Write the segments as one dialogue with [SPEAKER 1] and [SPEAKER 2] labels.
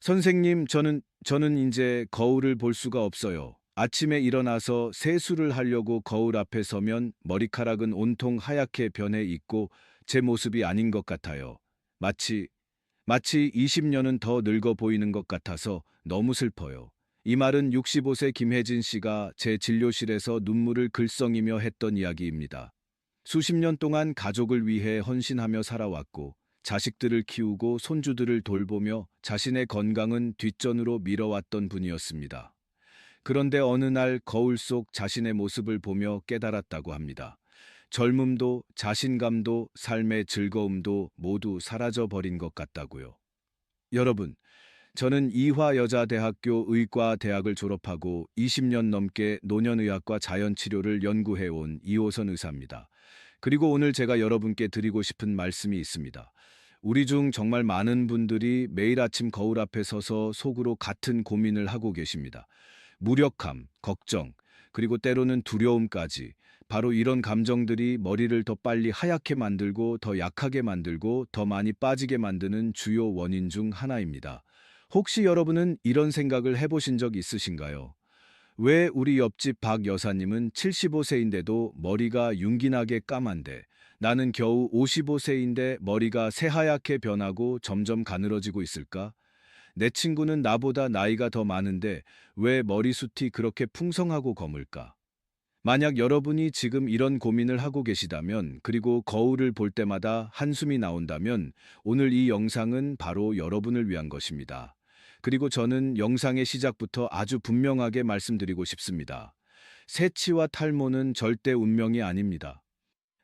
[SPEAKER 1] 선생님, 저는 이제 거울을 볼 수가 없어요. 아침에 일어나서 세수를 하려고 거울 앞에 서면 머리카락은 온통 하얗게 변해 있고 제 모습이 아닌 것 같아요. 마치, 마치 20년은 더 늙어 보이는 것 같아서 너무 슬퍼요. 이 말은 65세 김혜진 씨가 제 진료실에서 눈물을 글썽이며 했던 이야기입니다. 수십 년 동안 가족을 위해 헌신하며 살아왔고, 자식들을 키우고 손주들을 돌보며 자신의 건강은 뒷전으로 밀어왔던 분이었습니다. 그런데 어느 날 거울 속 자신의 모습을 보며 깨달았다고 합니다. 젊음도 자신감도 삶의 즐거움도 모두 사라져 버린 것 같다고요. 여러분, 저는 이화여자대학교 의과대학을 졸업하고 20년 넘게 노년의학과 자연치료를 연구해온 이호선 의사입니다. 그리고 오늘 제가 여러분께 드리고 싶은 말씀이 있습니다. 우리 중 정말 많은 분들이 매일 아침 거울 앞에 서서 속으로 같은 고민을 하고 계십니다. 무력함, 걱정, 그리고 때로는 두려움까지. 바로 이런 감정들이 머리를 더 빨리 하얗게 만들고 더 약하게 만들고 더 많이 빠지게 만드는 주요 원인 중 하나입니다. 혹시 여러분은 이런 생각을 해보신 적 있으신가요? 왜 우리 옆집 박 여사님은 75세인데도 머리가 윤기나게 까만데 나는 겨우 55세인데 머리가 새하얗게 변하고 점점 가늘어지고 있을까? 내 친구는 나보다 나이가 더 많은데 왜 머리숱이 그렇게 풍성하고 검을까? 만약 여러분이 지금 이런 고민을 하고 계시다면, 그리고 거울을 볼 때마다 한숨이 나온다면, 오늘 이 영상은 바로 여러분을 위한 것입니다. 그리고 저는 영상의 시작부터 아주 분명하게 말씀드리고 싶습니다. 세치와 탈모는 절대 운명이 아닙니다.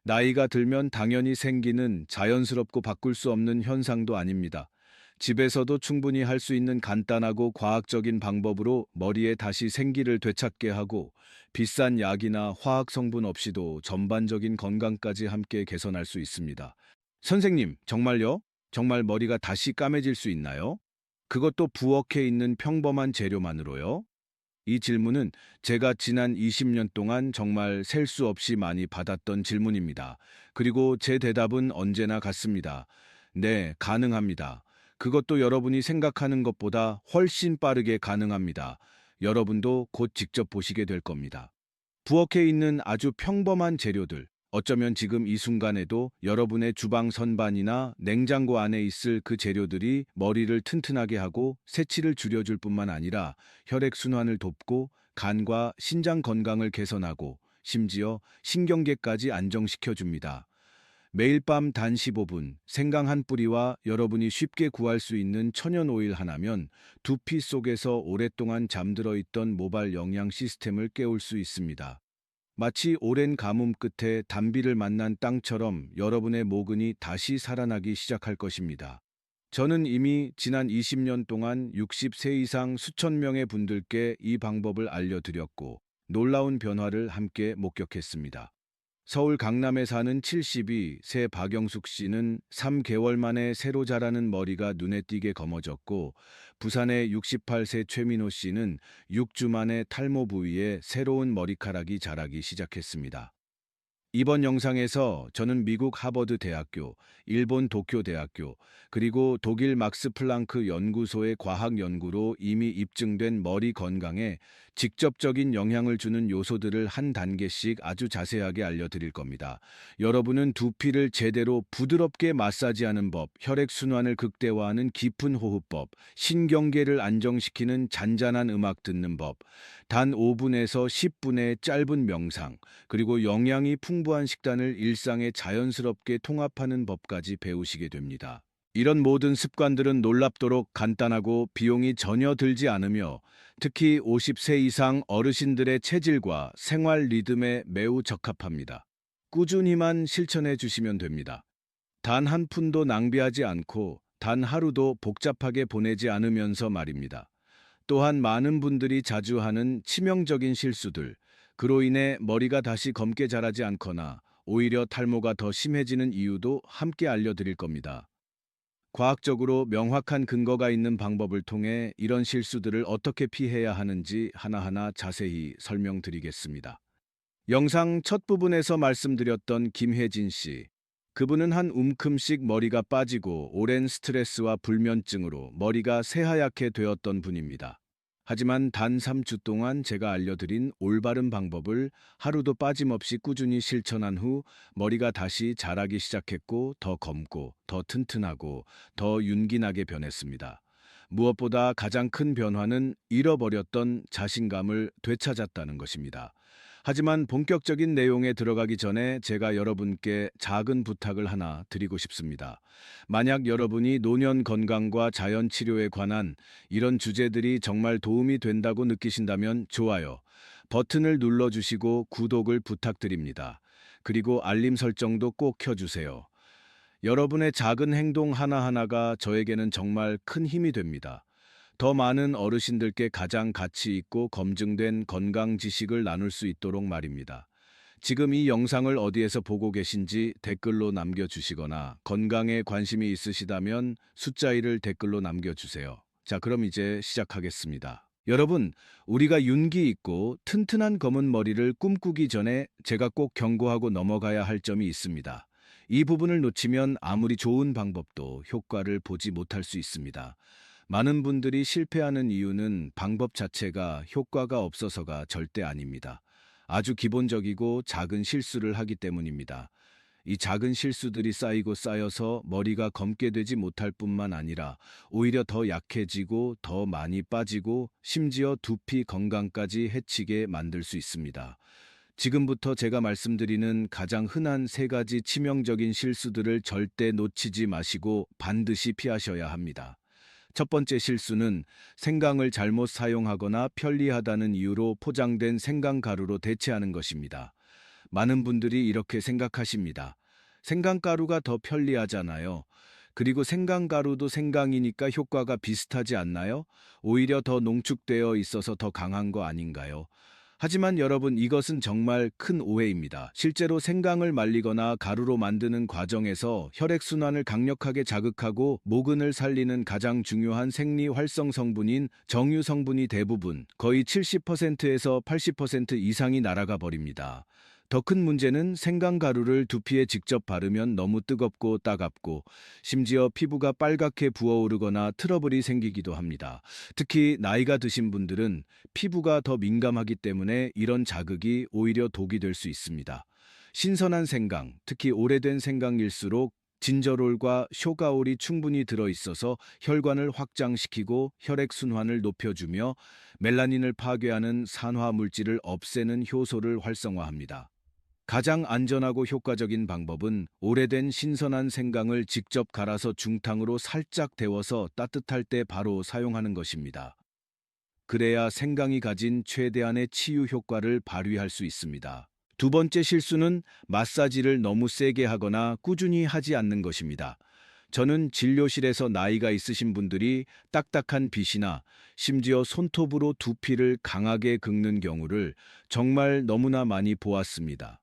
[SPEAKER 1] 나이가 들면 당연히 생기는 자연스럽고 바꿀 수 없는 현상도 아닙니다. 집에서도 충분히 할 수 있는 간단하고 과학적인 방법으로 머리에 다시 생기를 되찾게 하고, 비싼 약이나 화학 성분 없이도 전반적인 건강까지 함께 개선할 수 있습니다. 선생님, 정말요? 정말 머리가 다시 까매질 수 있나요? 그것도 부엌에 있는 평범한 재료만으로요? 이 질문은 제가 지난 20년 동안 정말 셀 수 없이 많이 받았던 질문입니다. 그리고 제 대답은 언제나 같습니다. 네, 가능합니다. 그것도 여러분이 생각하는 것보다 훨씬 빠르게 가능합니다. 여러분도 곧 직접 보시게 될 겁니다. 부엌에 있는 아주 평범한 재료들, 어쩌면 지금 이 순간에도 여러분의 주방 선반이나 냉장고 안에 있을 그 재료들이 머리를 튼튼하게 하고 새치를 줄여줄 뿐만 아니라 혈액순환을 돕고 간과 신장 건강을 개선하고 심지어 신경계까지 안정시켜 줍니다. 매일 밤 단 15분 생강 한 뿌리와 여러분이 쉽게 구할 수 있는 천연 오일 하나면 두피 속에서 오랫동안 잠들어 있던 모발 영양 시스템을 깨울 수 있습니다. 마치 오랜 가뭄 끝에 단비를 만난 땅처럼 여러분의 모근이 다시 살아나기 시작할 것입니다. 저는 이미 지난 20년 동안 60세 이상 수천 명의 분들께 이 방법을 알려드렸고 놀라운 변화를 함께 목격했습니다. 서울 강남에 사는 72세 박영숙 씨는 3개월 만에 새로 자라는 머리가 눈에 띄게 검어졌고, 부산의 68세 최민호 씨는 6주 만에 탈모 부위에 새로운 머리카락이 자라기 시작했습니다. 이번 영상에서 저는 미국 하버드 대학교, 일본 도쿄 대학교, 그리고 독일 막스 플랑크 연구소의 과학 연구로 이미 입증된 머리 건강에 직접적인 영향을 주는 요소들을 한 단계씩 아주 자세하게 알려드릴 겁니다. 여러분은 두피를 제대로 부드럽게 마사지하는 법, 혈액순환을 극대화하는 깊은 호흡법, 신경계를 안정시키는 잔잔한 음악 듣는 법, 단 5분에서 10분의 짧은 명상, 그리고 영양이 풍부한 식단을 일상에 자연스럽게 통합하는 법까지 배우시게 됩니다. 이런 모든 습관들은 놀랍도록 간단하고 비용이 전혀 들지 않으며, 특히 50세 이상 어르신들의 체질과 생활 리듬에 매우 적합합니다. 꾸준히만 실천해 주시면 됩니다. 단 한 푼도 낭비하지 않고 단 하루도 복잡하게 보내지 않으면서 말입니다. 또한 많은 분들이 자주 하는 치명적인 실수들, 그로 인해 머리가 다시 검게 자라지 않거나 오히려 탈모가 더 심해지는 이유도 함께 알려드릴 겁니다. 과학적으로 명확한 근거가 있는 방법을 통해 이런 실수들을 어떻게 피해야 하는지 하나하나 자세히 설명드리겠습니다. 영상 첫 부분에서 말씀드렸던 김혜진 씨. 그분은 한 움큼씩 머리가 빠지고 오랜 스트레스와 불면증으로 머리가 새하얗게 되었던 분입니다. 하지만 단 3주 동안 제가 알려드린 올바른 방법을 하루도 빠짐없이 꾸준히 실천한 후 머리가 다시 자라기 시작했고 더 검고 더 튼튼하고 더 윤기나게 변했습니다. 무엇보다 가장 큰 변화는 잃어버렸던 자신감을 되찾았다는 것입니다. 하지만 본격적인 내용에 들어가기 전에 제가 여러분께 작은 부탁을 하나 드리고 싶습니다. 만약 여러분이 노년 건강과 자연 치료에 관한 이런 주제들이 정말 도움이 된다고 느끼신다면 좋아요 버튼을 눌러주시고 구독을 부탁드립니다. 그리고 알림 설정도 꼭 켜주세요. 여러분의 작은 행동 하나하나가 저에게는 정말 큰 힘이 됩니다. 더 많은 어르신들께 가장 가치 있고 검증된 건강 지식을 나눌 수 있도록 말입니다. 지금 이 영상을 어디에서 보고 계신지 댓글로 남겨주시거나 건강에 관심이 있으시다면 숫자 1을 댓글로 남겨주세요. 자, 그럼 이제 시작하겠습니다. 여러분, 우리가 윤기 있고 튼튼한 검은 머리를 꿈꾸기 전에 제가 꼭 경고하고 넘어가야 할 점이 있습니다. 이 부분을 놓치면 아무리 좋은 방법도 효과를 보지 못할 수 있습니다. 많은 분들이 실패하는 이유는 방법 자체가 효과가 없어서가 절대 아닙니다. 아주 기본적이고 작은 실수를 하기 때문입니다. 이 작은 실수들이 쌓이고 쌓여서 머리가 검게 되지 못할 뿐만 아니라 오히려 더 약해지고 더 많이 빠지고 심지어 두피 건강까지 해치게 만들 수 있습니다. 지금부터 제가 말씀드리는 가장 흔한 세 가지 치명적인 실수들을 절대 놓치지 마시고 반드시 피하셔야 합니다. 첫 번째 실수는 생강을 잘못 사용하거나 편리하다는 이유로 포장된 생강가루로 대체하는 것입니다. 많은 분들이 이렇게 생각하십니다. 생강가루가 더 편리하잖아요. 그리고 생강가루도 생강이니까 효과가 비슷하지 않나요? 오히려 더 농축되어 있어서 더 강한 거 아닌가요? 하지만 여러분, 이것은 정말 큰 오해입니다. 실제로 생강을 말리거나 가루로 만드는 과정에서 혈액순환을 강력하게 자극하고 모근을 살리는 가장 중요한 생리 활성 성분인 정유 성분이 대부분 거의 70%에서 80% 이상이 날아가 버립니다. 더 큰 문제는 생강가루를 두피에 직접 바르면 너무 뜨겁고 따갑고 심지어 피부가 빨갛게 부어오르거나 트러블이 생기기도 합니다. 특히 나이가 드신 분들은 피부가 더 민감하기 때문에 이런 자극이 오히려 독이 될 수 있습니다. 신선한 생강, 특히 오래된 생강일수록 진저롤과 쇼가올이 충분히 들어있어서 혈관을 확장시키고 혈액순환을 높여주며 멜라닌을 파괴하는 산화 물질을 없애는 효소를 활성화합니다. 가장 안전하고 효과적인 방법은 오래된 신선한 생강을 직접 갈아서 중탕으로 살짝 데워서 따뜻할 때 바로 사용하는 것입니다. 그래야 생강이 가진 최대한의 치유 효과를 발휘할 수 있습니다. 두 번째 실수는 마사지를 너무 세게 하거나 꾸준히 하지 않는 것입니다. 저는 진료실에서 나이가 있으신 분들이 딱딱한 빗이나 심지어 손톱으로 두피를 강하게 긁는 경우를 정말 너무나 많이 보았습니다.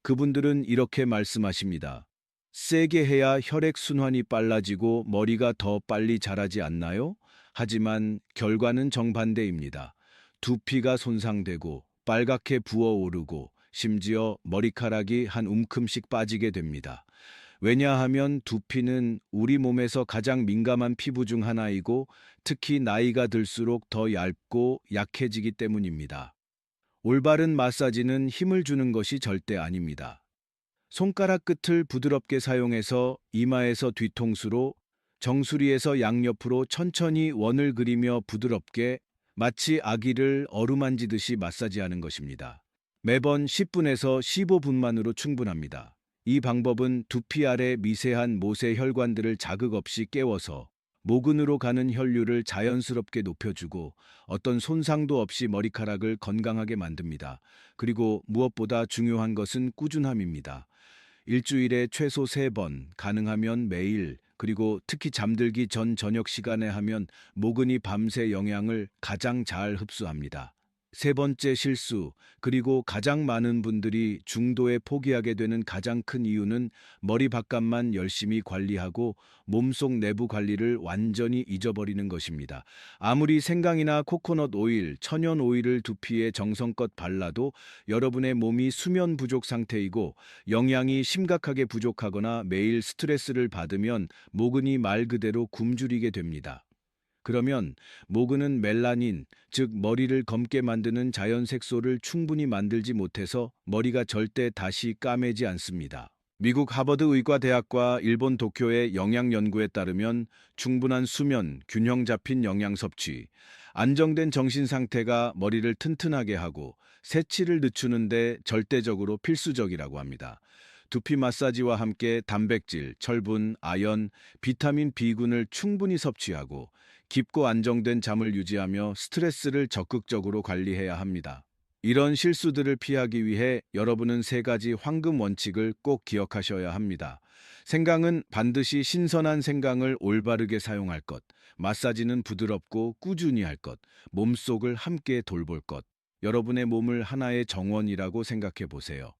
[SPEAKER 1] 그분들은 이렇게 말씀하십니다. 세게 해야 혈액순환이 빨라지고 머리가 더 빨리 자라지 않나요? 하지만 결과는 정반대입니다. 두피가 손상되고 빨갛게 부어오르고 심지어 머리카락이 한 움큼씩 빠지게 됩니다. 왜냐하면 두피는 우리 몸에서 가장 민감한 피부 중 하나이고 특히 나이가 들수록 더 얇고 약해지기 때문입니다. 올바른 마사지는 힘을 주는 것이 절대 아닙니다. 손가락 끝을 부드럽게 사용해서 이마에서 뒤통수로, 정수리에서 양옆으로 천천히 원을 그리며 부드럽게 마치 아기를 어루만지듯이 마사지하는 것입니다. 매번 10분에서 15분만으로 충분합니다. 이 방법은 두피 아래 미세한 모세 혈관들을 자극 없이 깨워서 모근으로 가는 혈류를 자연스럽게 높여주고 어떤 손상도 없이 머리카락을 건강하게 만듭니다. 그리고 무엇보다 중요한 것은 꾸준함입니다. 일주일에 최소 3번, 가능하면 매일, 그리고 특히 잠들기 전 저녁 시간에 하면 모근이 밤새 영양을 가장 잘 흡수합니다. 세 번째 실수, 그리고 가장 많은 분들이 중도에 포기하게 되는 가장 큰 이유는 머리 바깥만 열심히 관리하고 몸속 내부 관리를 완전히 잊어버리는 것입니다. 아무리 생강이나 코코넛 오일, 천연 오일을 두피에 정성껏 발라도 여러분의 몸이 수면 부족 상태이고 영양이 심각하게 부족하거나 매일 스트레스를 받으면 모근이 말 그대로 굶주리게 됩니다. 그러면 모근은 멜라닌, 즉 머리를 검게 만드는 자연 색소를 충분히 만들지 못해서 머리가 절대 다시 까매지 않습니다. 미국 하버드 의과대학과 일본 도쿄의 영양 연구에 따르면 충분한 수면, 균형 잡힌 영양 섭취, 안정된 정신 상태가 머리를 튼튼하게 하고 새치를 늦추는데 절대적으로 필수적이라고 합니다. 두피 마사지와 함께 단백질, 철분, 아연, 비타민 B군을 충분히 섭취하고 깊고 안정된 잠을 유지하며 스트레스를 적극적으로 관리해야 합니다. 이런 실수들을 피하기 위해 여러분은 세 가지 황금 원칙을 꼭 기억하셔야 합니다. 생강은 반드시 신선한 생강을 올바르게 사용할 것, 마사지는 부드럽고 꾸준히 할 것, 몸속을 함께 돌볼 것. 여러분의 몸을 하나의 정원이라고 생각해 보세요.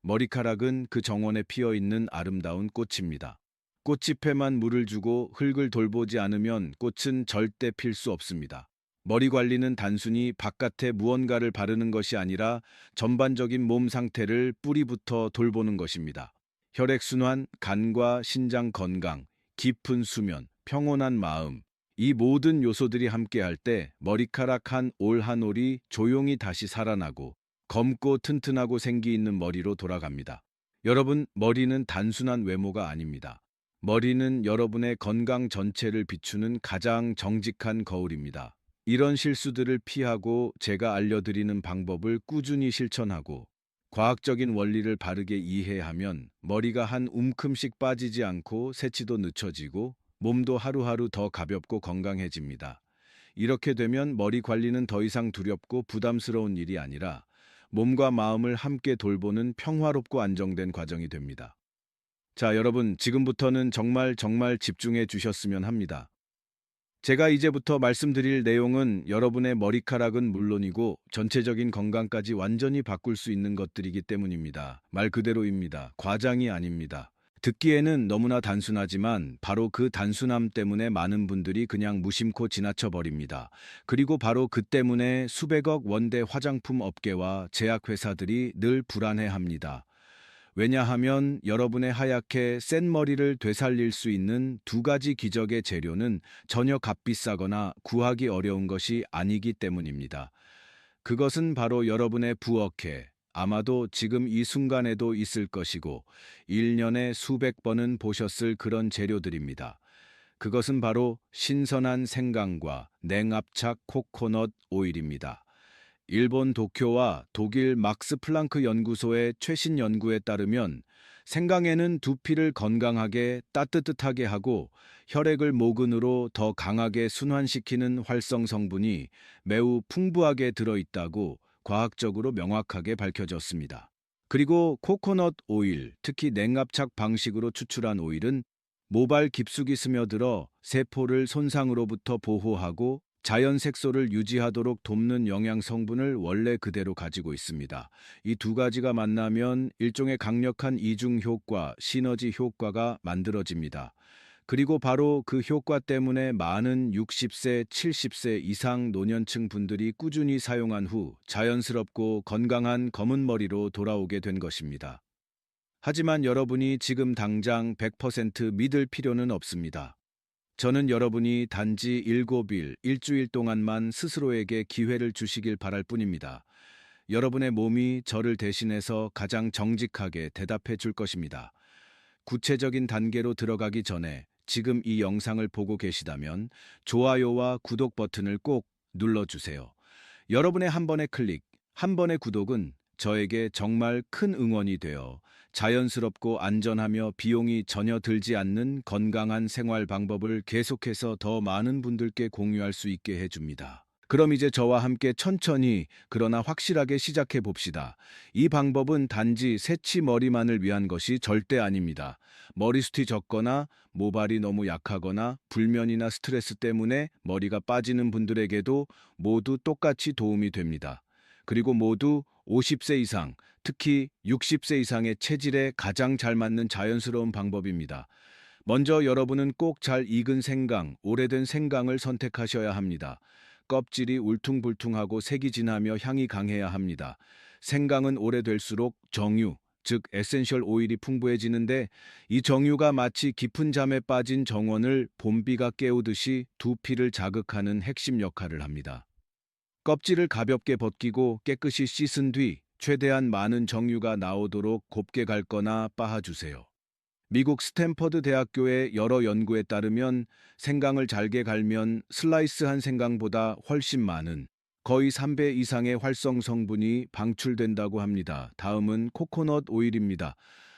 [SPEAKER 1] 머리카락은 그 정원에 피어 있는 아름다운 꽃입니다. 꽃잎에만 물을 주고 흙을 돌보지 않으면 꽃은 절대 필 수 없습니다. 머리 관리는 단순히 바깥에 무언가를 바르는 것이 아니라 전반적인 몸 상태를 뿌리부터 돌보는 것입니다. 혈액순환, 간과 신장 건강, 깊은 수면, 평온한 마음, 이 모든 요소들이 함께할 때 머리카락 한 올 한 올이 조용히 다시 살아나고 검고 튼튼하고 생기 있는 머리로 돌아갑니다. 여러분, 머리는 단순한 외모가 아닙니다. 머리는 여러분의 건강 전체를 비추는 가장 정직한 거울입니다. 이런 실수들을 피하고 제가 알려드리는 방법을 꾸준히 실천하고 과학적인 원리를 바르게 이해하면 머리가 한 움큼씩 빠지지 않고 새치도 늦춰지고 몸도 하루하루 더 가볍고 건강해집니다. 이렇게 되면 머리 관리는 더 이상 두렵고 부담스러운 일이 아니라 몸과 마음을 함께 돌보는 평화롭고 안정된 과정이 됩니다. 자, 여러분, 지금부터는 정말 집중해 주셨으면 합니다. 제가 이제부터 말씀드릴 내용은 여러분의 머리카락은 물론이고 전체적인 건강까지 완전히 바꿀 수 있는 것들이기 때문입니다. 말 그대로입니다. 과장이 아닙니다. 듣기에는 너무나 단순하지만 바로 그 단순함 때문에 많은 분들이 그냥 무심코 지나쳐 버립니다. 그리고 바로 그 때문에 수백억 원대 화장품 업계와 제약회사들이 늘 불안해합니다. 왜냐하면 여러분의 하얗게 센 머리를 되살릴 수 있는 두 가지 기적의 재료는 전혀 값비싸거나 구하기 어려운 것이 아니기 때문입니다. 그것은 바로 여러분의 부엌에 아마도 지금 이 순간에도 있을 것이고 1년에 수백 번은 보셨을 그런 재료들입니다. 그것은 바로 신선한 생강과 냉압착 코코넛 오일입니다. 일본 도쿄와 독일 막스 플랑크 연구소의 최신 연구에 따르면 생강에는 두피를 건강하게 따뜻하게 하고 혈액을 모근으로 더 강하게 순환시키는 활성 성분이 매우 풍부하게 들어있다고 과학적으로 명확하게 밝혀졌습니다. 그리고 코코넛 오일, 특히 냉압착 방식으로 추출한 오일은 모발 깊숙이 스며들어 세포를 손상으로부터 보호하고 자연 색소를 유지하도록 돕는 영양 성분을 원래 그대로 가지고 있습니다. 이 두 가지가 만나면 일종의 강력한 이중 효과, 시너지 효과가 만들어집니다. 그리고 바로 그 효과 때문에 많은 60세, 70세 이상 노년층 분들이 꾸준히 사용한 후 자연스럽고 건강한 검은 머리로 돌아오게 된 것입니다. 하지만 여러분이 지금 당장 100% 믿을 필요는 없습니다. 저는 여러분이 단지 7일, 일주일 동안만 스스로에게 기회를 주시길 바랄 뿐입니다. 여러분의 몸이 저를 대신해서 가장 정직하게 대답해 줄 것입니다. 구체적인 단계로 들어가기 전에 지금 이 영상을 보고 계시다면 좋아요와 구독 버튼을 꼭 눌러주세요. 여러분의 한 번의 클릭, 한 번의 구독은 저에게 정말 큰 응원이 되어 자연스럽고 안전하며 비용이 전혀 들지 않는 건강한 생활 방법을 계속해서 더 많은 분들께 공유할 수 있게 해줍니다. 그럼 이제 저와 함께 천천히 그러나 확실하게 시작해 봅시다. 이 방법은 단지 새치 머리만을 위한 것이 절대 아닙니다. 머리숱이 적거나 모발이 너무 약하거나 불면이나 스트레스 때문에 머리가 빠지는 분들에게도 모두 똑같이 도움이 됩니다. 그리고 모두 50세 이상, 특히 60세 이상의 체질에 가장 잘 맞는 자연스러운 방법입니다. 먼저 여러분은 꼭 잘 익은 생강, 오래된 생강을 선택하셔야 합니다. 껍질이 울퉁불퉁하고 색이 진하며 향이 강해야 합니다. 생강은 오래될수록 정유, 즉 에센셜 오일이 풍부해지는데 이 정유가 마치 깊은 잠에 빠진 정원을 봄비가 깨우듯이 두피를 자극하는 핵심 역할을 합니다. 껍질을 가볍게 벗기고 깨끗이 씻은 뒤 최대한 많은 정유가 나오도록 곱게 갈거나 빻아주세요. 미국 스탠퍼드 대학교의 여러 연구에 따르면 생강을 잘게 갈면 슬라이스한 생강보다 훨씬 많은 거의 3배 이상의 활성 성분이 방출된다고 합니다. 다음은 코코넛 오일입니다.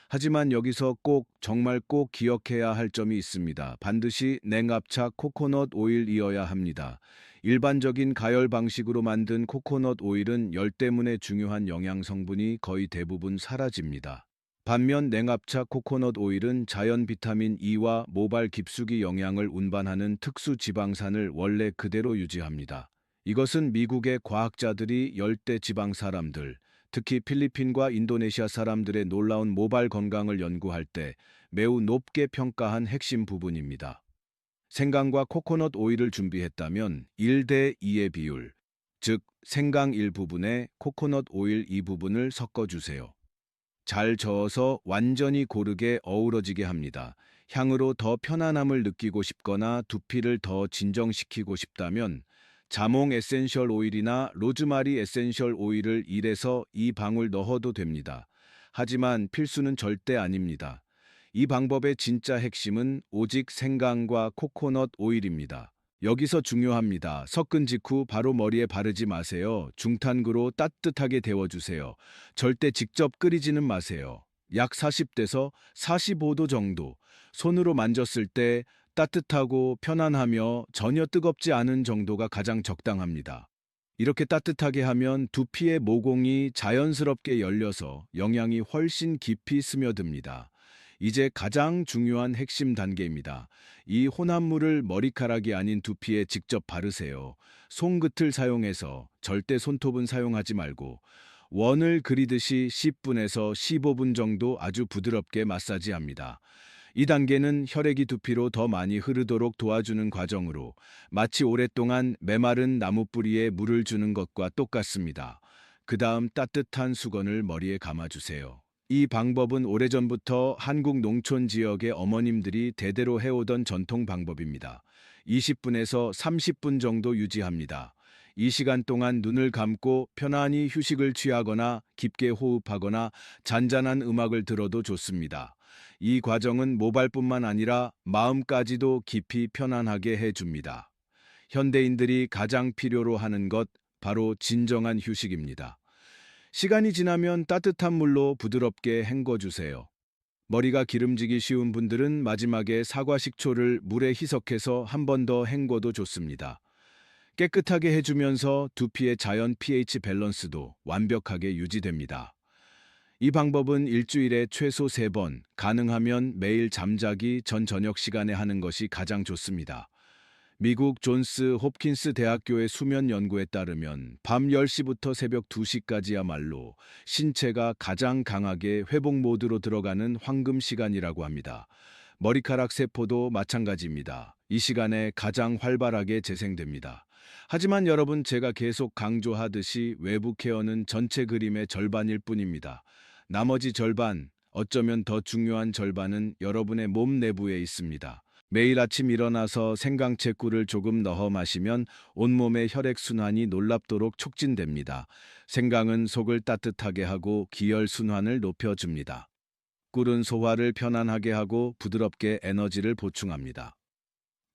[SPEAKER 1] 하지만 여기서 꼭 정말 꼭 기억해야 할 점이 있습니다. 반드시 냉압착 코코넛 오일이어야 합니다. 일반적인 가열 방식으로 만든 코코넛 오일은 열 때문에 중요한 영양 성분이 거의 대부분 사라집니다. 반면 냉압착 코코넛 오일은 자연 비타민 E와 모발 깊숙이 영양을 운반하는 특수 지방산을 원래 그대로 유지합니다. 이것은 미국의 과학자들이 열대 지방 사람들, 특히 필리핀과 인도네시아 사람들의 놀라운 모발 건강을 연구할 때 매우 높게 평가한 핵심 부분입니다. 생강과 코코넛 오일을 준비했다면 1대 2의 비율, 즉 생강 1부분에 코코넛 오일 2부분을 섞어주세요. 잘 저어서 완전히 고르게 어우러지게 합니다. 향으로 더 편안함을 느끼고 싶거나 두피를 더 진정시키고 싶다면 자몽 에센셜 오일이나 로즈마리 에센셜 오일을 1에서 2방울 넣어도 됩니다. 하지만 필수는 절대 아닙니다. 이 방법의 진짜 핵심은 오직 생강과 코코넛 오일입니다. 여기서 중요합니다. 섞은 직후 바로 머리에 바르지 마세요. 중탄구로 따뜻하게 데워주세요. 절대 직접 끓이지는 마세요. 약 40도에서 45도 정도. 손으로 만졌을 때 따뜻하고 편안하며 전혀 뜨겁지 않은 정도가 가장 적당합니다. 이렇게 따뜻하게 하면 두피의 모공이 자연스럽게 열려서 영양이 훨씬 깊이 스며듭니다. 이제 가장 중요한 핵심 단계입니다. 이 혼합물을 머리카락이 아닌 두피에 직접 바르세요. 손끝을 사용해서 절대 손톱은 사용하지 말고 원을 그리듯이 10분에서 15분 정도 아주 부드럽게 마사지합니다. 이 단계는 혈액이 두피로 더 많이 흐르도록 도와주는 과정으로 마치 오랫동안 메마른 나무 뿌리에 물을 주는 것과 똑같습니다. 그 다음 따뜻한 수건을 머리에 감아주세요. 이 방법은 오래전부터 한국 농촌 지역의 어머님들이 대대로 해오던 전통 방법입니다. 20분에서 30분 정도 유지합니다. 이 시간 동안 눈을 감고 편안히 휴식을 취하거나 깊게 호흡하거나 잔잔한 음악을 들어도 좋습니다. 이 과정은 모발뿐만 아니라 마음까지도 깊이 편안하게 해줍니다. 현대인들이 가장 필요로 하는 것, 바로 진정한 휴식입니다. 시간이 지나면 따뜻한 물로 부드럽게 헹궈주세요. 머리가 기름지기 쉬운 분들은 마지막에 사과 식초를 물에 희석해서 한 번 더 헹궈도 좋습니다. 깨끗하게 해주면서 두피의 자연 pH 밸런스도 완벽하게 유지됩니다. 이 방법은 일주일에 최소 3번, 가능하면 매일 잠자기 전 저녁 시간에 하는 것이 가장 좋습니다. 미국 존스 홉킨스 대학교의 수면 연구에 따르면 밤 10시부터 새벽 2시까지야말로 신체가 가장 강하게 회복 모드로 들어가는 황금 시간이라고 합니다. 머리카락 세포도 마찬가지입니다. 이 시간에 가장 활발하게 재생됩니다. 하지만 여러분, 제가 계속 강조하듯이 외부 케어는 전체 그림의 절반일 뿐입니다. 나머지 절반, 어쩌면 더 중요한 절반은 여러분의 몸 내부에 있습니다. 매일 아침 일어나서 생강채 꿀을 조금 넣어 마시면 온몸의 혈액순환이 놀랍도록 촉진됩니다. 생강은 속을 따뜻하게 하고 기혈순환을 높여줍니다. 꿀은 소화를 편안하게 하고 부드럽게 에너지를 보충합니다.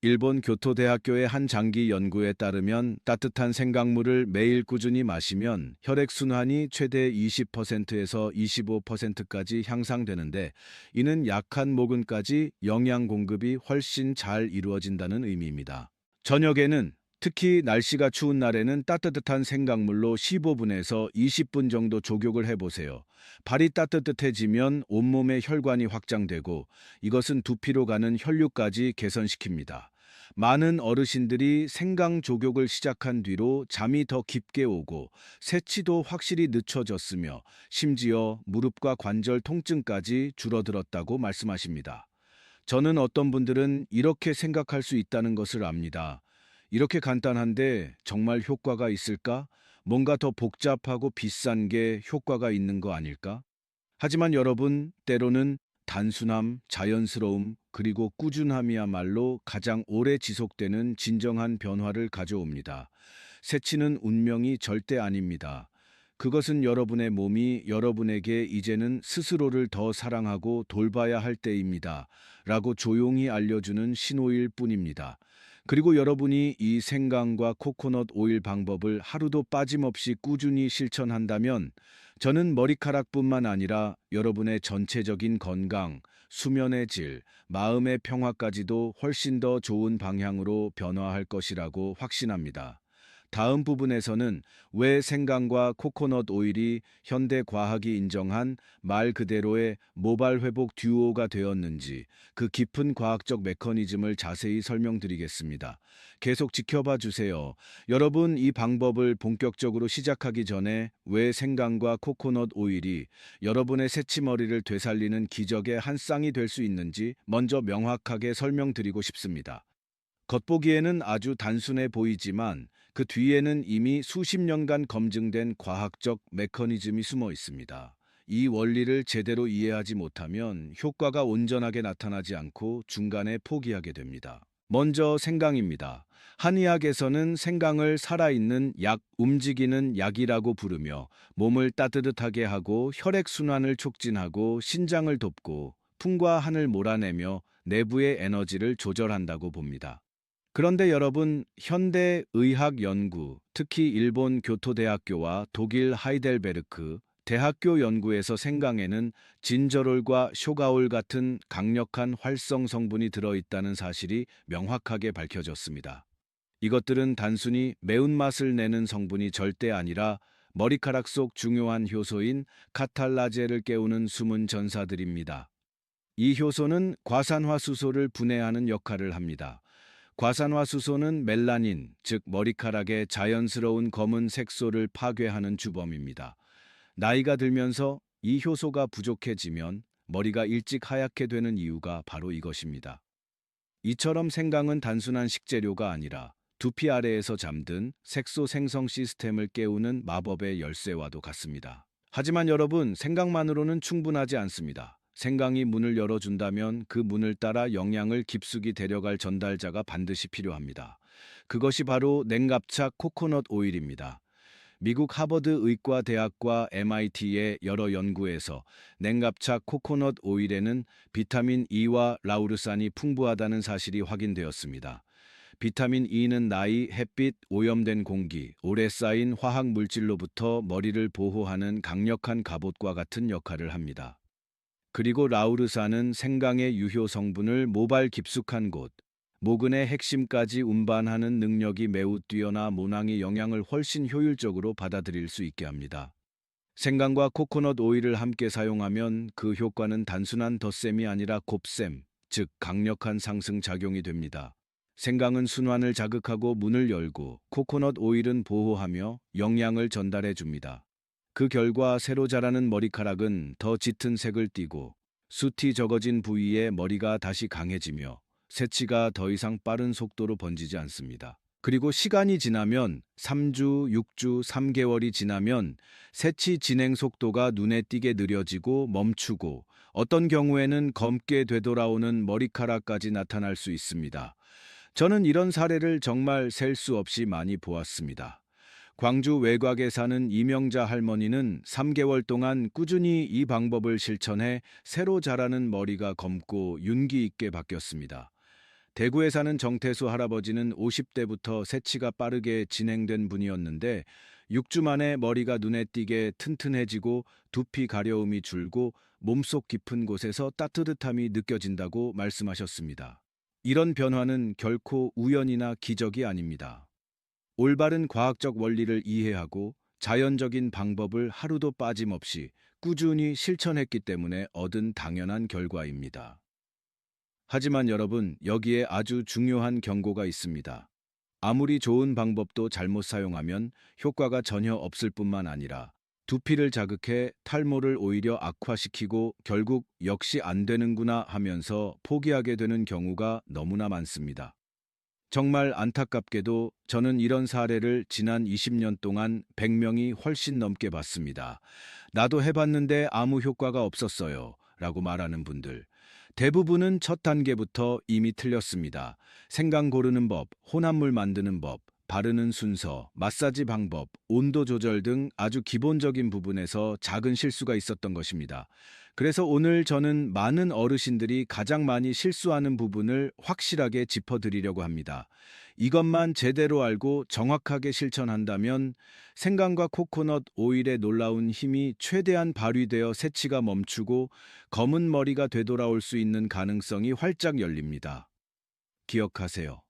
[SPEAKER 1] 일본 교토대학교의 한 장기 연구에 따르면 따뜻한 생강물을 매일 꾸준히 마시면 혈액순환이 최대 20%에서 25%까지 향상되는데, 이는 약한 모근까지 영양 공급이 훨씬 잘 이루어진다는 의미입니다. 저녁에는, 특히 날씨가 추운 날에는 따뜻한 생강물로 15분에서 20분 정도 족욕을 해보세요. 발이 따뜻해지면 온몸의 혈관이 확장되고 이것은 두피로 가는 혈류까지 개선시킵니다. 많은 어르신들이 생강 족욕을 시작한 뒤로 잠이 더 깊게 오고 새치도 확실히 늦춰졌으며 심지어 무릎과 관절 통증까지 줄어들었다고 말씀하십니다. 저는 어떤 분들은 이렇게 생각할 수 있다는 것을 압니다. 이렇게 간단한데 정말 효과가 있을까? 뭔가 더 복잡하고 비싼 게 효과가 있는 거 아닐까? 하지만 여러분, 때로는 단순함, 자연스러움, 그리고 꾸준함이야말로 가장 오래 지속되는 진정한 변화를 가져옵니다. 새치는 운명이 절대 아닙니다. 그것은 여러분의 몸이 여러분에게 이제는 스스로를 더 사랑하고 돌봐야 할 때입니다. 라고 조용히 알려주는 신호일 뿐입니다. 그리고 여러분이 이 생강과 코코넛 오일 방법을 하루도 빠짐없이 꾸준히 실천한다면 저는 머리카락뿐만 아니라 여러분의 전체적인 건강, 수면의 질, 마음의 평화까지도 훨씬 더 좋은 방향으로 변화할 것이라고 확신합니다. 다음 부분에서는 왜 생강과 코코넛 오일이 현대 과학이 인정한 말 그대로의 모발 회복 듀오가 되었는지 그 깊은 과학적 메커니즘을 자세히 설명드리겠습니다. 계속 지켜봐 주세요. 여러분, 이 방법을 본격적으로 시작하기 전에 왜 생강과 코코넛 오일이 여러분의 새치머리를 되살리는 기적의 한 쌍이 될 수 있는지 먼저 명확하게 설명드리고 싶습니다. 겉보기에는 아주 단순해 보이지만 그 뒤에는 이미 수십 년간 검증된 과학적 메커니즘이 숨어 있습니다. 이 원리를 제대로 이해하지 못하면 효과가 온전하게 나타나지 않고 중간에 포기하게 됩니다. 먼저 생강입니다. 한의학에서는 생강을 살아있는 약, 움직이는 약이라고 부르며 몸을 따뜻하게 하고 혈액순환을 촉진하고 신장을 돕고 풍과 한을 몰아내며 내부의 에너지를 조절한다고 봅니다. 그런데 여러분, 현대 의학 연구, 특히 일본 교토대학교와 독일 하이델베르크 대학교 연구에서 생강에는 진저롤과 쇼가올 같은 강력한 활성 성분이 들어있다는 사실이 명확하게 밝혀졌습니다. 이것들은 단순히 매운맛을 내는 성분이 절대 아니라 머리카락 속 중요한 효소인 카탈라제를 깨우는 숨은 전사들입니다. 이 효소는 과산화수소를 분해하는 역할을 합니다. 과산화수소는 멜라닌, 즉 머리카락의 자연스러운 검은 색소를 파괴하는 주범입니다. 나이가 들면서 이 효소가 부족해지면 머리가 일찍 하얗게 되는 이유가 바로 이것입니다. 이처럼 생강은 단순한 식재료가 아니라 두피 아래에서 잠든 색소 생성 시스템을 깨우는 마법의 열쇠와도 같습니다. 하지만 여러분, 생강만으로는 충분하지 않습니다. 생강이 문을 열어준다면 그 문을 따라 영양을 깊숙이 데려갈 전달자가 반드시 필요합니다. 그것이 바로 냉각착 코코넛 오일입니다. 미국 하버드 의과대학과 MIT의 여러 연구에서 냉각착 코코넛 오일에는 비타민 E와 라우르산이 풍부하다는 사실이 확인되었습니다. 비타민 E는 나이, 햇빛, 오염된 공기, 오래 쌓인 화학 물질로부터 머리를 보호하는 강력한 갑옷과 같은 역할을 합니다. 그리고 라우르산은 생강의 유효 성분을 모발 깊숙한 곳, 모근의 핵심까지 운반하는 능력이 매우 뛰어나 모낭이 영양을 훨씬 효율적으로 받아들일 수 있게 합니다. 생강과 코코넛 오일을 함께 사용하면 그 효과는 단순한 덧셈이 아니라 곱셈, 즉 강력한 상승 작용이 됩니다. 생강은 순환을 자극하고 문을 열고 코코넛 오일은 보호하며 영양을 전달해 줍니다. 그 결과 새로 자라는 머리카락은 더 짙은 색을 띠고 숱이 적어진 부위에 머리가 다시 강해지며 새치가 더 이상 빠른 속도로 번지지 않습니다. 그리고 시간이 지나면 3주, 6주, 3개월이 지나면 새치 진행 속도가 눈에 띄게 느려지고 멈추고 어떤 경우에는 검게 되돌아오는 머리카락까지 나타날 수 있습니다. 저는 이런 사례를 정말 셀 수 없이 많이 보았습니다. 광주 외곽에 사는 이명자 할머니는 3개월 동안 꾸준히 이 방법을 실천해 새로 자라는 머리가 검고 윤기 있게 바뀌었습니다. 대구에 사는 정태수 할아버지는 50대부터 새치가 빠르게 진행된 분이었는데 6주 만에 머리가 눈에 띄게 튼튼해지고 두피 가려움이 줄고 몸속 깊은 곳에서 따뜻함이 느껴진다고 말씀하셨습니다. 이런 변화는 결코 우연이나 기적이 아닙니다. 올바른 과학적 원리를 이해하고 자연적인 방법을 하루도 빠짐없이 꾸준히 실천했기 때문에 얻은 당연한 결과입니다. 하지만 여러분, 여기에 아주 중요한 경고가 있습니다. 아무리 좋은 방법도 잘못 사용하면 효과가 전혀 없을 뿐만 아니라 두피를 자극해 탈모를 오히려 악화시키고 결국 역시 안 되는구나 하면서 포기하게 되는 경우가 너무나 많습니다. 정말 안타깝게도 저는 이런 사례를 지난 20년 동안 100명이 훨씬 넘게 봤습니다. 나도 해봤는데 아무 효과가 없었어요. 라고 말하는 분들. 대부분은 첫 단계부터 이미 틀렸습니다. 생강 고르는 법, 혼합물 만드는 법, 바르는 순서, 마사지 방법, 온도 조절 등 아주 기본적인 부분에서 작은 실수가 있었던 것입니다. 그래서 오늘 저는 많은 어르신들이 가장 많이 실수하는 부분을 확실하게 짚어드리려고 합니다. 이것만 제대로 알고 정확하게 실천한다면 생강과 코코넛 오일의 놀라운 힘이 최대한 발휘되어 새치가 멈추고 검은 머리가 되돌아올 수 있는 가능성이 활짝 열립니다. 기억하세요.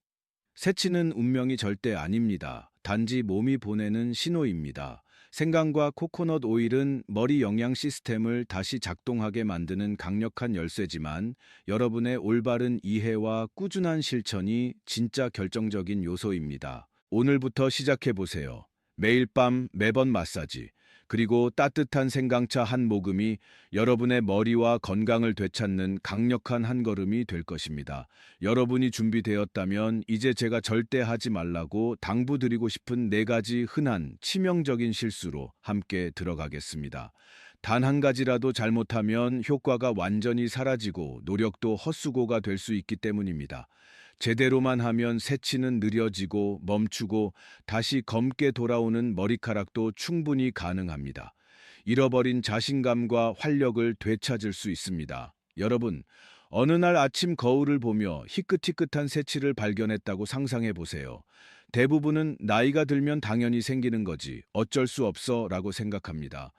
[SPEAKER 1] 새치는 운명이 절대 아닙니다. 단지 몸이 보내는 신호입니다. 생강과 코코넛 오일은 머리 영양 시스템을 다시 작동하게 만드는 강력한 열쇠지만 여러분의 올바른 이해와 꾸준한 실천이 진짜 결정적인 요소입니다. 오늘부터 시작해 보세요. 매일 밤 매번 마사지, 그리고 따뜻한 생강차 한 모금이 여러분의 머리와 건강을 되찾는 강력한 한 걸음이 될 것입니다. 여러분이 준비되었다면 이제 제가 절대 하지 말라고 당부드리고 싶은 4가지 흔한 치명적인 실수로 함께 들어가겠습니다. 단 한 가지라도 잘못하면 효과가 완전히 사라지고 노력도 헛수고가 될 수 있기 때문입니다. 제대로만 하면 새치는 느려지고 멈추고 다시 검게 돌아오는 머리카락도 충분히 가능합니다. 잃어버린 자신감과 활력을 되찾을 수 있습니다. 여러분, 어느 날 아침 거울을 보며 희끗희끗한 새치를 발견했다고 상상해 보세요. 대부분은 나이가 들면 당연히 생기는 거지, 어쩔 수 없어 라고 생각합니다.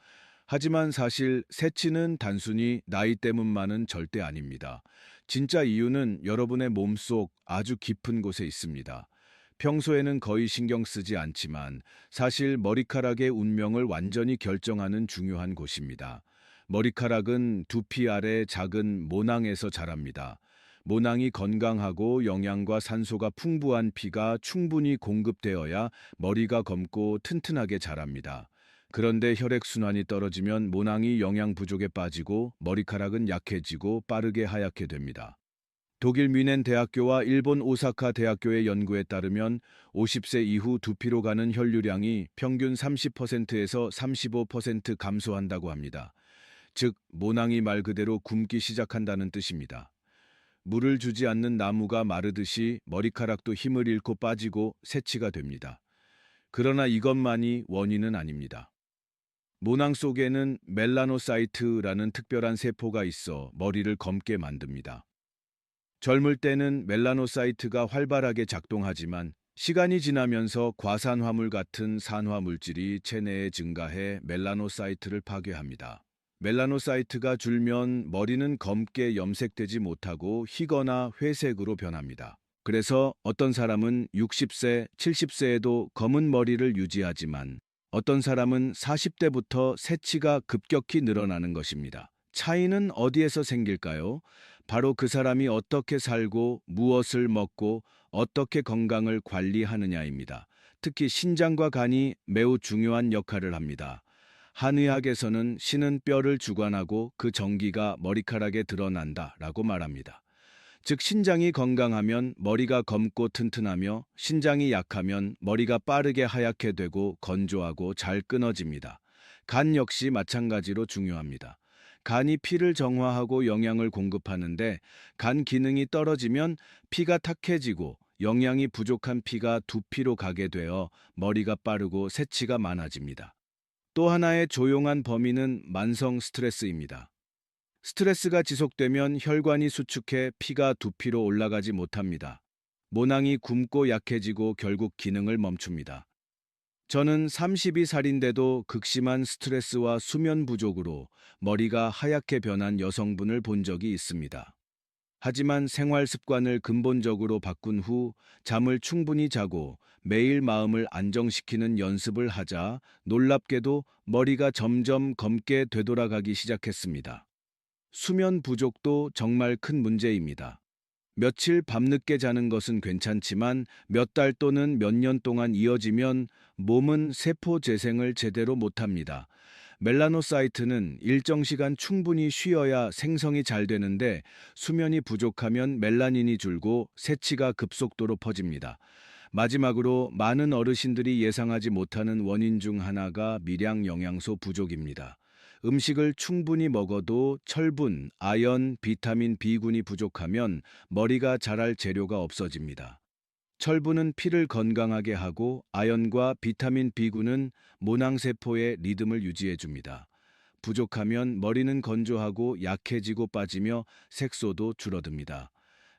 [SPEAKER 1] 하지만 사실 새치는 단순히 나이 때문만은 절대 아닙니다. 진짜 이유는 여러분의 몸속 아주 깊은 곳에 있습니다. 평소에는 거의 신경 쓰지 않지만 사실 머리카락의 운명을 완전히 결정하는 중요한 곳입니다. 머리카락은 두피 아래 작은 모낭에서 자랍니다. 모낭이 건강하고 영양과 산소가 풍부한 피가 충분히 공급되어야 머리가 검고 튼튼하게 자랍니다. 그런데 혈액순환이 떨어지면 모낭이 영양 부족에 빠지고 머리카락은 약해지고 빠르게 하얗게 됩니다. 독일 뮌헨 대학교와 일본 오사카 대학교의 연구에 따르면 50세 이후 두피로 가는 혈류량이 평균 30%에서 35% 감소한다고 합니다. 즉, 모낭이 말 그대로 굶기 시작한다는 뜻입니다. 물을 주지 않는 나무가 마르듯이 머리카락도 힘을 잃고 빠지고 새치가 됩니다. 그러나 이것만이 원인은 아닙니다. 모낭 속에는 멜라노사이트라는 특별한 세포가 있어 머리를 검게 만듭니다. 젊을 때는 멜라노사이트가 활발하게 작동하지만 시간이 지나면서 과산화물 같은 산화 물질이 체내에 증가해 멜라노사이트를 파괴합니다. 멜라노사이트가 줄면 머리는 검게 염색되지 못하고 희거나 회색으로 변합니다. 그래서 어떤 사람은 60세, 70세에도 검은 머리를 유지하지만 어떤 사람은 40대부터 새치가 급격히 늘어나는 것입니다. 차이는 어디에서 생길까요? 바로 그 사람이 어떻게 살고 무엇을 먹고 어떻게 건강을 관리하느냐입니다. 특히 신장과 간이 매우 중요한 역할을 합니다. 한의학에서는 신은 뼈를 주관하고 그 정기가 머리카락에 드러난다라고 말합니다. 즉 신장이 건강하면 머리가 검고 튼튼하며 신장이 약하면 머리가 빠르게 하얗게 되고 건조하고 잘 끊어집니다. 간 역시 마찬가지로 중요합니다. 간이 피를 정화하고 영양을 공급하는데 간 기능이 떨어지면 피가 탁해지고 영양이 부족한 피가 두피로 가게 되어 머리가 빠르고 새치가 많아집니다. 또 하나의 조용한 범인은 만성 스트레스입니다. 스트레스가 지속되면 혈관이 수축해 피가 두피로 올라가지 못합니다. 모낭이 굼고 약해지고 결국 기능을 멈춥니다. 저는 32살인데도 극심한 스트레스와 수면 부족으로 머리가 하얗게 변한 여성분을 본 적이 있습니다. 하지만 생활 습관을 근본적으로 바꾼 후 잠을 충분히 자고 매일 마음을 안정시키는 연습을 하자 놀랍게도 머리가 점점 검게 되돌아가기 시작했습니다. 수면 부족도 정말 큰 문제입니다. 며칠 밤늦게 자는 것은 괜찮지만 몇 달 또는 몇 년 동안 이어지면 몸은 세포 재생을 제대로 못합니다. 멜라노사이트는 일정 시간 충분히 쉬어야 생성이 잘 되는데 수면이 부족하면 멜라닌이 줄고 새치가 급속도로 퍼집니다. 마지막으로 많은 어르신들이 예상하지 못하는 원인 중 하나가 미량 영양소 부족입니다. 음식을 충분히 먹어도 철분, 아연, 비타민 B군이 부족하면 머리가 자랄 재료가 없어집니다. 철분은 피를 건강하게 하고 아연과 비타민 B군은 모낭세포의 리듬을 유지해 줍니다. 부족하면 머리는 건조하고 약해지고 빠지며 색소도 줄어듭니다.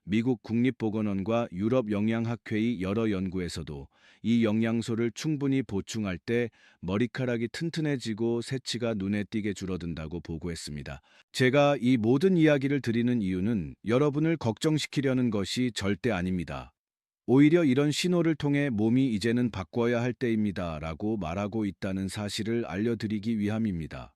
[SPEAKER 1] 미국 국립보건원과 유럽 영양학회의 여러 연구에서도 이 영양소를 충분히 보충할 때 머리카락이 튼튼해지고 새치가 눈에 띄게 줄어든다고 보고했습니다. 제가 이 모든 이야기를 드리는 이유는 여러분을 걱정시키려는 것이 절대 아닙니다. 오히려 이런 신호를 통해 몸이 이제는 바꿔야 할 때입니다 라고 말하고 있다는 사실을 알려드리기 위함입니다.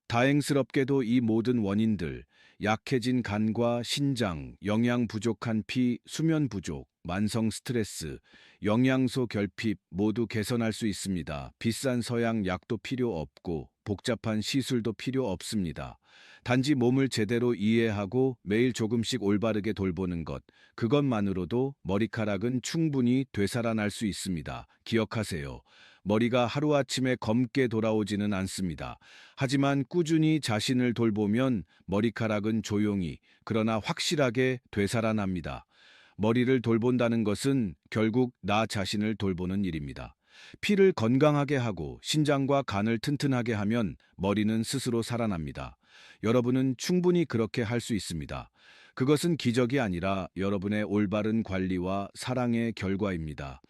[SPEAKER 1] 다행스럽게도 이 모든 원인들, 약해진 간과 신장, 영양 부족한 피, 수면 부족, 만성 스트레스, 영양소 결핍 모두 개선할 수 있습니다. 비싼 서양 약도 필요 없고 복잡한 시술도 필요 없습니다. 단지 몸을 제대로 이해하고 매일 조금씩 올바르게 돌보는 것, 그것만으로도 머리카락은 충분히 되살아날 수 있습니다. 기억하세요. 머리가 하루아침에 검게 돌아오지는 않습니다. 하지만 꾸준히 자신을 돌보면 머리카락은 조용히, 그러나 확실하게 되살아납니다. 머리를 돌본다는 것은 결국 나 자신을 돌보는 일입니다. 피를 건강하게 하고 신장과 간을 튼튼하게 하면 머리는 스스로 살아납니다. 여러분은 충분히 그렇게 할 수 있습니다. 그것은 기적이 아니라 여러분의 올바른 관리와 사랑의 결과입니다.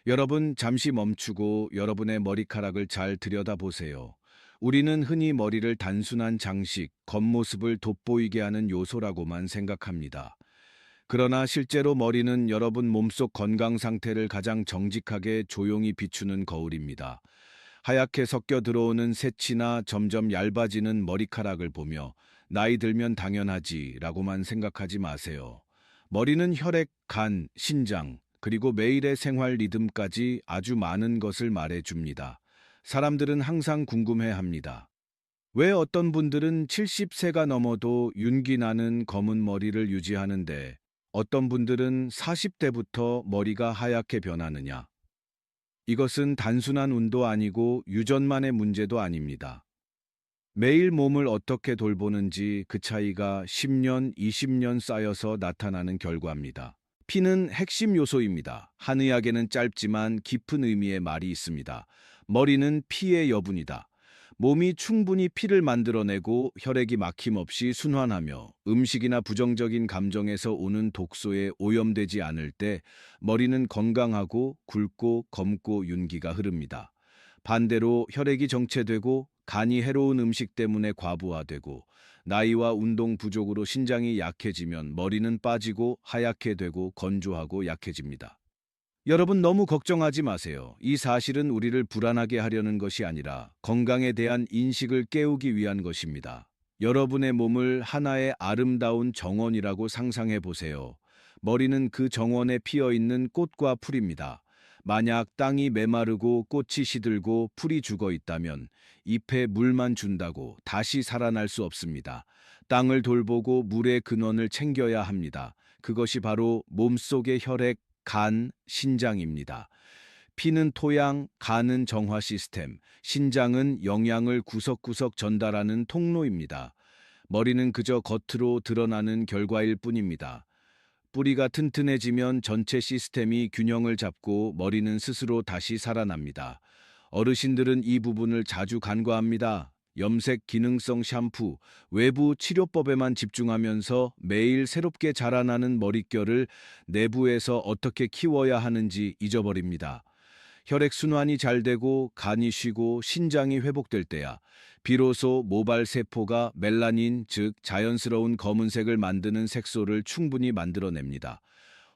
[SPEAKER 1] 여러분, 잠시 멈추고 여러분의 머리카락을 잘 들여다보세요. 우리는 흔히 머리를 단순한 장식, 겉모습을 돋보이게 하는 요소라고만 생각합니다. 그러나 실제로 머리는 여러분 몸속 건강 상태를 가장 정직하게 조용히 비추는 거울입니다. 하얗게 섞여 들어오는 새치나 점점 얇아지는 머리카락을 보며 나이 들면 당연하지 라고만 생각하지 마세요. 머리는 혈액, 간, 신장, 그리고 매일의 생활 리듬까지 아주 많은 것을 말해줍니다. 사람들은 항상 궁금해 합니다. 왜 어떤 분들은 70세가 넘어도 윤기 나는 검은 머리를 유지하는데 어떤 분들은 40대부터 머리가 하얗게 변하느냐? 이것은 단순한 운도 아니고 유전만의 문제도 아닙니다. 매일 몸을 어떻게 돌보는지 그 차이가 10년, 20년 쌓여서 나타나는 결과입니다. 피는 핵심 요소입니다. 한의학에는 짧지만 깊은 의미의 말이 있습니다. 머리는 피의 여분이다. 몸이 충분히 피를 만들어내고 혈액이 막힘없이 순환하며 음식이나 부정적인 감정에서 오는 독소에 오염되지 않을 때 머리는 건강하고 굵고 검고 윤기가 흐릅니다. 반대로 혈액이 정체되고 간이 해로운 음식 때문에 과부하되고 나이와 운동 부족으로 신장이 약해지면 머리는 빠지고 하얗게 되고 건조하고 약해집니다. 여러분 너무 걱정하지 마세요. 이 사실은 우리를 불안하게 하려는 것이 아니라 건강에 대한 인식을 깨우기 위한 것입니다. 여러분의 몸을 하나의 아름다운 정원이라고 상상해 보세요. 머리는 그 정원에 피어 있는 꽃과 풀입니다. 만약 땅이 메마르고 꽃이 시들고 풀이 죽어 있다면 잎에 물만 준다고 다시 살아날 수 없습니다. 땅을 돌보고 물의 근원을 챙겨야 합니다. 그것이 바로 몸속의 혈액, 간, 신장입니다. 피는 토양, 간은 정화 시스템, 신장은 영양을 구석구석 전달하는 통로입니다. 머리는 그저 겉으로 드러나는 결과일 뿐입니다. 뿌리가 튼튼해지면 전체 시스템이 균형을 잡고 머리는 스스로 다시 살아납니다. 어르신들은 이 부분을 자주 간과합니다. 염색 기능성 샴푸, 외부 치료법에만 집중하면서 매일 새롭게 자라나는 머릿결을 내부에서 어떻게 키워야 하는지 잊어버립니다. 혈액순환이 잘 되고 간이 쉬고 신장이 회복될 때야 비로소 모발 세포가 멜라닌, 즉 자연스러운 검은색을 만드는 색소를 충분히 만들어냅니다.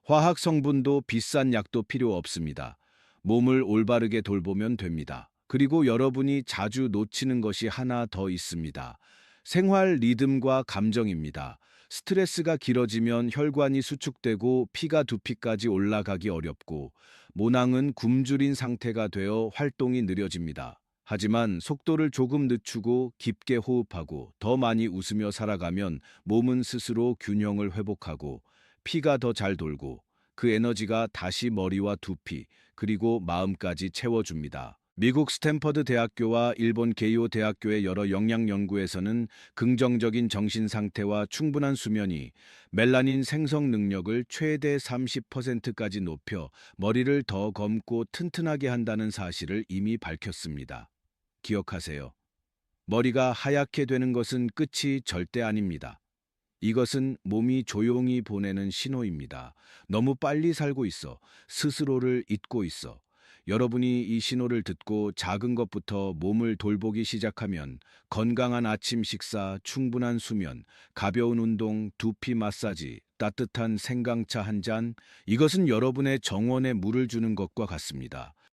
[SPEAKER 1] 화학 성분도 비싼 약도 필요 없습니다. 몸을 올바르게 돌보면 됩니다. 그리고 여러분이 자주 놓치는 것이 하나 더 있습니다. 생활 리듬과 감정입니다. 스트레스가 길어지면 혈관이 수축되고 피가 두피까지 올라가기 어렵고 모낭은 굶주린 상태가 되어 활동이 느려집니다. 하지만 속도를 조금 늦추고 깊게 호흡하고 더 많이 웃으며 살아가면 몸은 스스로 균형을 회복하고 피가 더 잘 돌고 그 에너지가 다시 머리와 두피 그리고 마음까지 채워줍니다. 미국 스탠퍼드 대학교와 일본 게이오 대학교의 여러 영양 연구에서는 긍정적인 정신 상태와 충분한 수면이 멜라닌 생성 능력을 최대 30%까지 높여 머리를 더 검고 튼튼하게 한다는 사실을 이미 밝혔습니다. 기억하세요. 머리가 하얗게 되는 것은 끝이 절대 아닙니다. 이것은 몸이 조용히 보내는 신호입니다. 너무 빨리 살고 있어. 스스로를 잊고 있어. 여러분이 이 신호를 듣고 작은 것부터 몸을 돌보기 시작하면 건강한 아침 식사, 충분한 수면, 가벼운 운동, 두피 마사지, 따뜻한 생강차 한 잔, 이것은 여러분의 정원에 물을 주는 것과 같습니다.